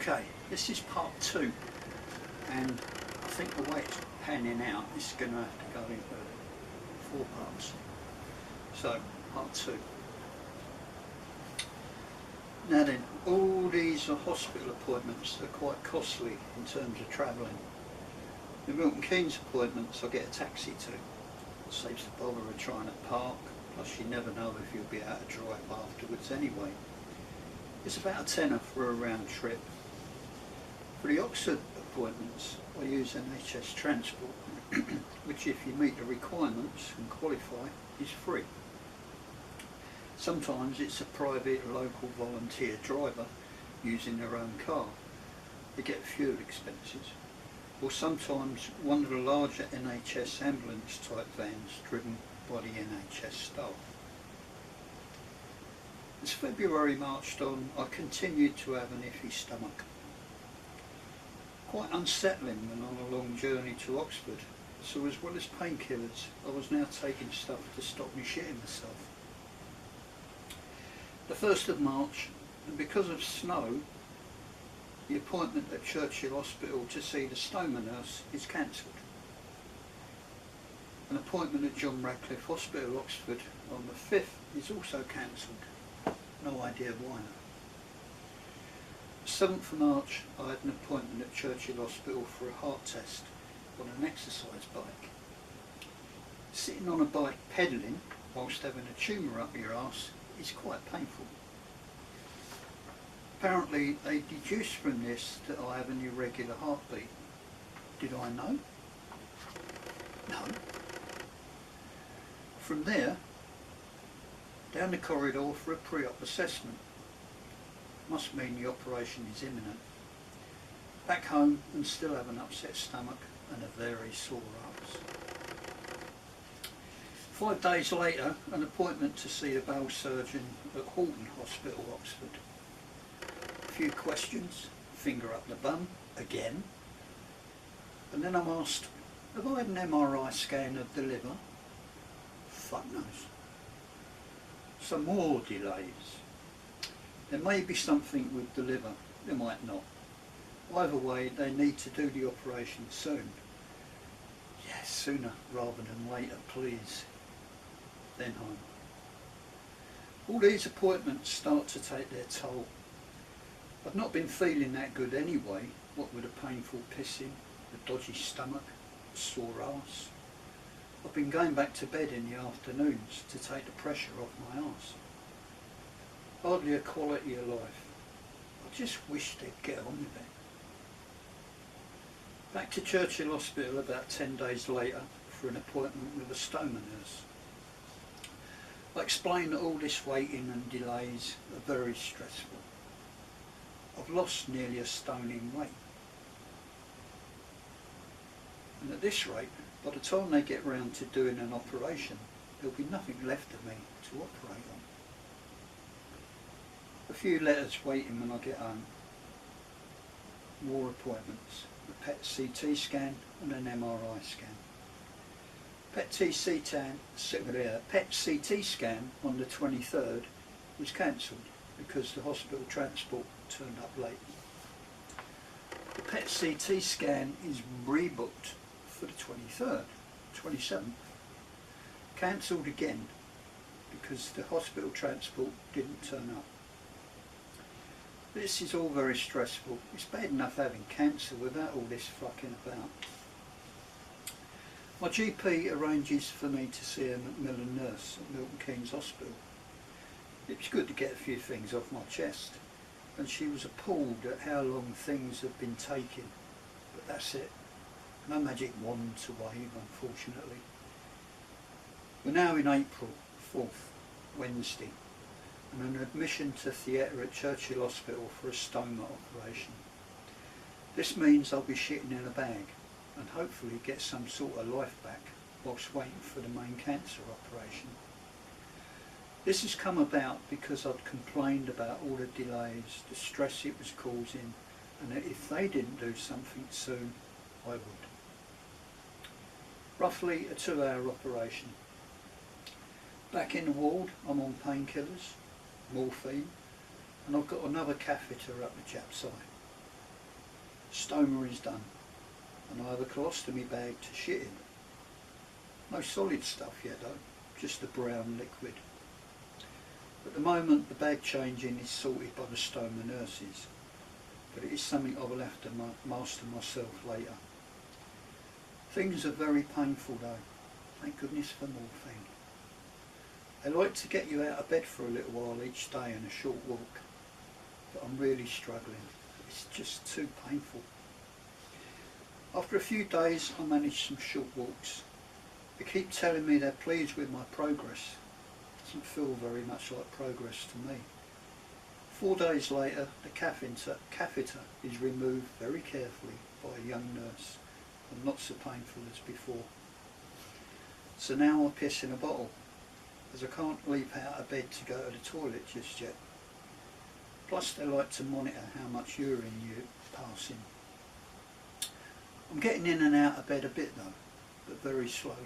Okay, this is part 2, and I think the way it's panning out is going to have to go into 4 parts. So, part 2. Now then, all these hospital appointments are quite costly in terms of travelling. The Milton Keynes appointments I get a taxi to. It saves the bother of trying to park, plus you never know if you'll be able to drive afterwards anyway. It's about a tenner for a round trip. For the Oxford appointments, I use NHS transport, which if you meet the requirements and qualify, is free. Sometimes it's a private local volunteer driver using their own car. They get fuel expenses. Or sometimes one of the larger NHS ambulance type vans driven by the NHS staff. As February marched on, I continued to have an iffy stomach. Quite unsettling when on a long journey to Oxford, so as well as painkillers, I was now taking stuff to stop me shitting myself. The 1st of March, and because of snow, the appointment at Churchill Hospital to see the stoma nurse is cancelled. An appointment at John Radcliffe Hospital, Oxford, on the 5th is also cancelled. No idea why. 7th of March, I had an appointment at Churchill Hospital for a heart test on an exercise bike. Sitting on a bike pedalling whilst having a tumour up your arse is quite painful. Apparently they deduced from this that I have an irregular heartbeat. Did I know? No. From there, down the corridor for a pre-op assessment. Must mean the operation is imminent. Back home and still have an upset stomach and a very sore arse. 5 days later, an appointment to see a bowel surgeon at Halton Hospital, Oxford. A few questions, finger up the bum, again. And then I'm asked, have I had an MRI scan of the liver? Fuck knows. Some more delays. There may be something with the liver, there might not. Either way, they need to do the operation soon. Yes, sooner rather than later, please. Then home. All these appointments start to take their toll. I've not been feeling that good anyway, what with a painful pissing, a dodgy stomach, a sore arse. I've been going back to bed in the afternoons to take the pressure off my arse. Hardly a quality of life. I just wish they'd get on with it. Back to Churchill Hospital about 10 days later for an appointment with a stoma nurse. I explained that all this waiting and delays are very stressful. I've lost nearly a stone in weight. And at this rate, by the time they get round to doing an operation, there'll be nothing left of me to operate on. A few letters waiting when I get home. More appointments, a PET CT scan and an MRI scan. PET CT scan on the 23rd was cancelled because the hospital transport turned up late. The PET CT scan is rebooked for the 23rd, 27th. Cancelled again because the hospital transport didn't turn up. This is all very stressful. It's bad enough having cancer without all this fucking about. My GP arranges for me to see a Macmillan nurse at Milton Keynes Hospital. It was good to get a few things off my chest, and she was appalled at how long things had been taking. But that's it. No magic wand to wave, unfortunately. We're now in April 4th, Wednesday, and an admission to theatre at Churchill Hospital for a stoma operation. This means I'll be shitting in a bag and hopefully get some sort of life back whilst waiting for the main cancer operation. This has come about because I'd complained about all the delays, the stress it was causing, and that if they didn't do something soon, I would. Roughly a 2-hour operation. Back in the ward, I'm on painkillers, morphine, and I've got another catheter up the jap's eye. Stoma is done, and I have a colostomy bag to shit in. No solid stuff yet though, just a brown liquid. At the moment the bag changing is sorted by the stoma nurses, but it is something I will have to master myself later. Things are very painful though, thank goodness for morphine. They like to get you out of bed for a little while each day and a short walk, but I'm really struggling. It's just too painful. After a few days I managed some short walks. They keep telling me they're pleased with my progress. It doesn't feel very much like progress to me. 4 days later the catheter is removed very carefully by a young nurse and not so painful as before. So now I piss in a bottle, as I can't leap out of bed to go to the toilet just yet. Plus they like to monitor how much urine you're passing. I'm getting in and out of bed a bit though, but very slowly.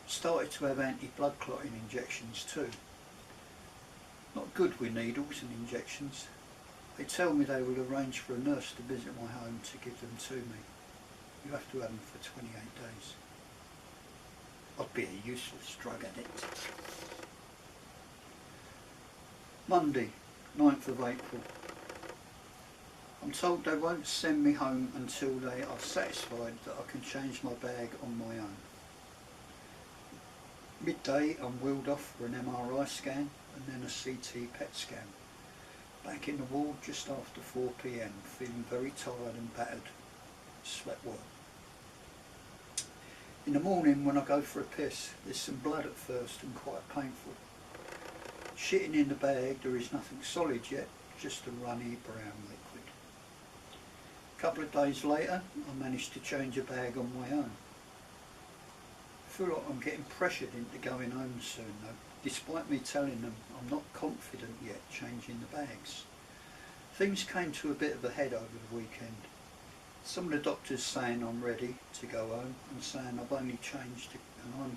Started to have anti-blood clotting injections too. Not good with needles and injections. They tell me they will arrange for a nurse to visit my home to give them to me. You have to have them for 28 days. I'd be a useless drug addict. Monday, 9th of April. I'm told they won't send me home until they are satisfied that I can change my bag on my own. Midday I'm wheeled off for an MRI scan and then a CT PET scan. Back in the ward just after 4 PM, feeling very tired and battered. Slept well. In the morning when I go for a piss, there's some blood at first and quite painful. Shitting in the bag, there is nothing solid yet, just a runny brown liquid. A couple of days later I managed to change a bag on my own. I feel like I'm getting pressured into going home soon though, despite me telling them I'm not confident yet changing the bags. Things came to a bit of a head over the weekend. Some of the doctors saying I'm ready to go home and saying I'm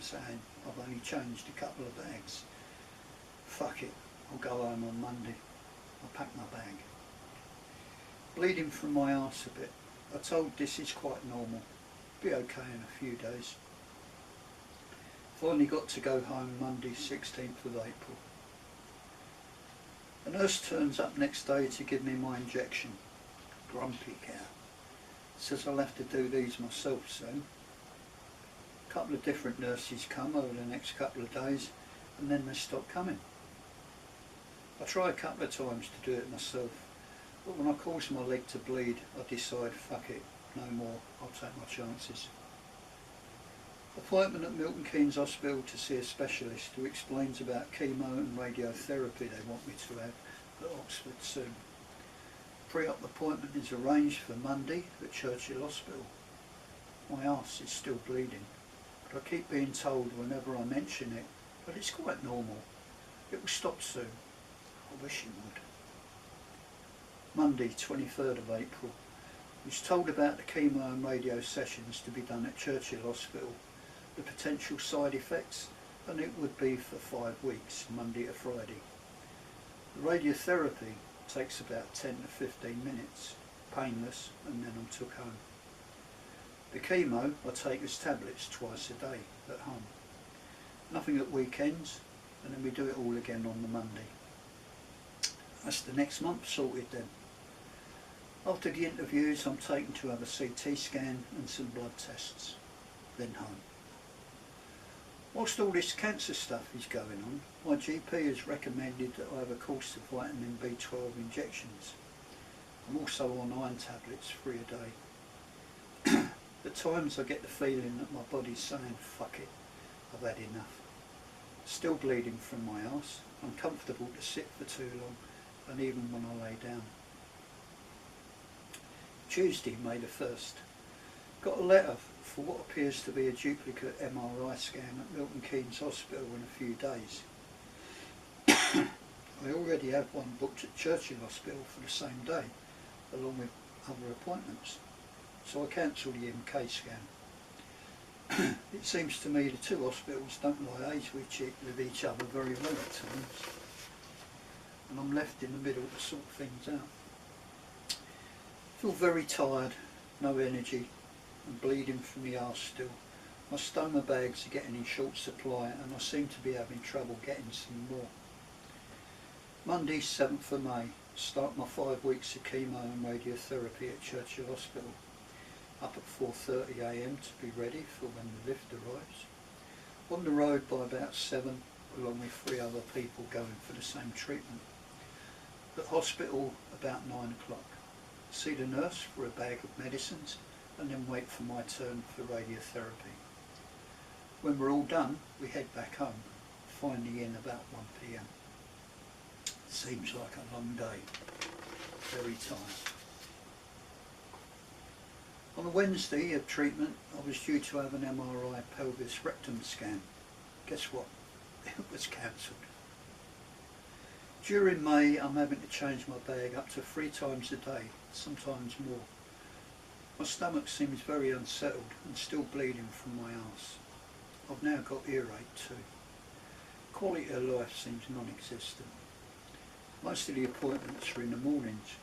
saying I've only changed a couple of bags. Fuck it, I'll go home on Monday. I'll pack my bag. Bleeding from my arse a bit. I told this is quite normal. Be okay in a few days. Finally got to go home Monday 16th of April. A nurse turns up next day to give me my injection. Grumpy cow. Says I'll have to do these myself soon. A couple of different nurses come over the next couple of days and then they stop coming. I try a couple of times to do it myself, but when I cause my leg to bleed I decide fuck it, no more, I'll take my chances. Appointment at Milton Keynes Hospital to see a specialist who explains about chemo and radiotherapy they want me to have at Oxford soon. Pre-op appointment is arranged for Monday at Churchill Hospital. My arse is still bleeding, but I keep being told whenever I mention it that it's quite normal. It will stop soon. I wish it would. Monday 23rd of April. I was told about the chemo and radio sessions to be done at Churchill Hospital, the potential side effects, and it would be for 5 weeks, Monday to Friday. The radiotherapy takes about 10 to 15 minutes, painless, and then I'm took home. The chemo I take as tablets twice a day at home. Nothing at weekends, and then we do it all again on the Monday. That's the next month sorted then. After the interviews I'm taken to have a CT scan and some blood tests, then home. Whilst all this cancer stuff is going on, my GP has recommended that I have a course of vitamin B12 injections. I'm also on iron tablets 3 a day. At times I get the feeling that my body's saying fuck it, I've had enough. Still bleeding from my arse, uncomfortable to sit for too long, and even when I lay down. Tuesday, May the 1st. Got a letter for what appears to be a duplicate MRI scan at Milton Keynes Hospital in a few days. I already have one booked at Churchill Hospital for the same day, along with other appointments, so I cancelled the MK scan. It seems to me the two hospitals don't liaise with each other very well at times, and I'm left in the middle to sort things out. Feel very tired, no energy, and bleeding from the arse still. My stoma bags are getting in short supply and I seem to be having trouble getting some more. Monday 7th of May, start my 5 weeks of chemo and radiotherapy at Churchill Hospital. Up at 4:30 AM to be ready for when the lift arrives. On the road by about 7, along with 3 other people going for the same treatment. At hospital about 9 o'clock. See the nurse for a bag of medicines and then wait for my turn for radiotherapy. When we're all done, we head back home, finally in about 1 PM. Seems like a long day. Very tired. On a Wednesday of treatment, I was due to have an MRI pelvis rectum scan. Guess what? It was cancelled. During May, I'm having to change my bag up to 3 times a day, sometimes more. My stomach seems very unsettled and still bleeding from my arse. I've now got earache too. Quality of life seems non-existent. Most of the appointments are in the mornings,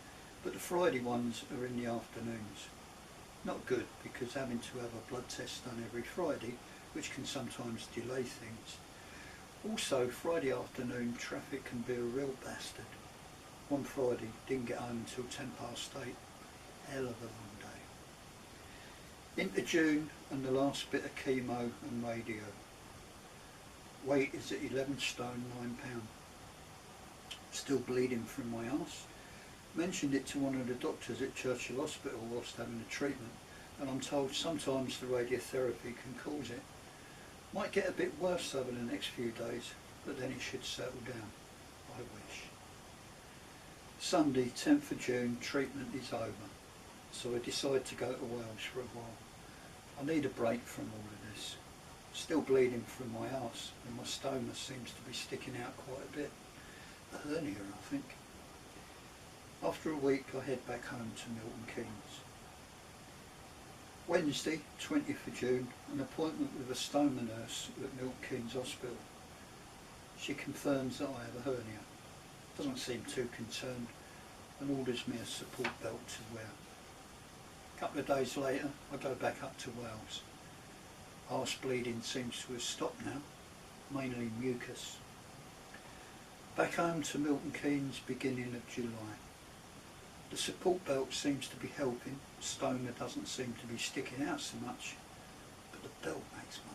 but the Friday ones are in the afternoons. Not good, because having to have a blood test done every Friday, which can sometimes delay things. Also, Friday afternoon traffic can be a real bastard. One Friday, didn't get home until 8:10. Hell of a long day. Into June and the last bit of chemo and radio. Weight is at 11 stone 9 pound. Still bleeding from my arse. Mentioned it to one of the doctors at Churchill Hospital whilst having the treatment, and I'm told sometimes the radiotherapy can cause it. Might get a bit worse over the next few days, but then it should settle down. I wish. Sunday 10th of June, treatment is over, so I decide to go to Wales for a while. I need a break from all of this. Still bleeding from my arse, and my stoma seems to be sticking out quite a bit. A hernia, I think. After a week I head back home to Milton Keynes. Wednesday 20th of June, an appointment with a stoma nurse at Milton Keynes Hospital. She confirms that I have a hernia, doesn't seem too concerned, and orders me a support belt to wear. A couple of days later I go back up to Wales. Arse bleeding seems to have stopped now, mainly mucus. Back home to Milton Keynes beginning of July. The support belt seems to be helping, the stoma doesn't seem to be sticking out so much, but the belt makes my